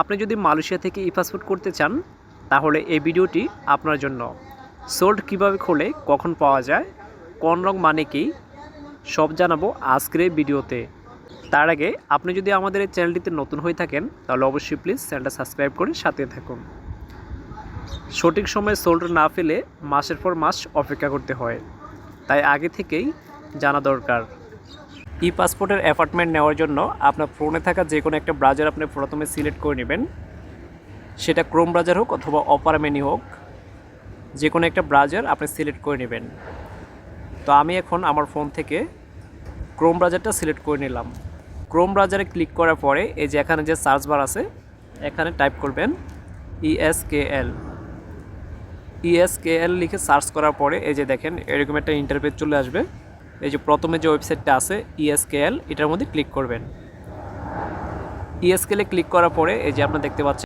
আপনি যদি মালয়েশিয়া থেকে ই পাসপোর্ট করতে চান তাহলে এই ভিডিওটি আপনার জন্য। সোল্ড কিভাবে খোলে, কখন পাওয়া যায়, কোন রং মানে কি, সব জানাবো আজকের এই ভিডিওতে। তার আগে আপনি যদি আমাদের এই চ্যানেলটিতে নতুন হয়ে থাকেন তাহলে অবশ্যই প্লিজ চ্যানেলটা সাবস্ক্রাইব করে সাথে থাকুন। সঠিক সময়ে সোল্ড না পেলে মাসের পর মাস অপেক্ষা করতে হয়, তাই আগে থেকেই জানা দরকার। ই পাসপোর্টের অ্যাপয়েন্টমেন্ট নেওয়ার জন্য আপনার ফোনে থাকা যে কোনো একটা ব্রাউজার আপনি প্রথমে সিলেক্ট করে নেবেন, সেটা ক্রোম ব্রাউজার হোক অথবা অপারা মিনি হোক, যে কোনো একটা ব্রাউজার আপনি সিলেক্ট করে নেবেন। তো আমি এখন আমার ফোন থেকে ক্রোম ব্রাউজারটা সিলেক্ট করে নিলাম। ক্রোম ব্রাউজারে ক্লিক করার পরে এই যে এখানে যে সার্চ বার আছে এখানে টাইপ করবেন ইএসকেএল লিখে সার্চ করার পরে এই যে দেখেন এরকম একটা ইন্টারফেস চলে আসবে। এই যে প্রথমে যে ওয়েবসাইটটা আছে ইএসকেএল, এটার মধ্যে ক্লিক করবেন। ইএসকেএলে ক্লিক করার পরে এই যে আপনারা দেখতে পাচ্ছেন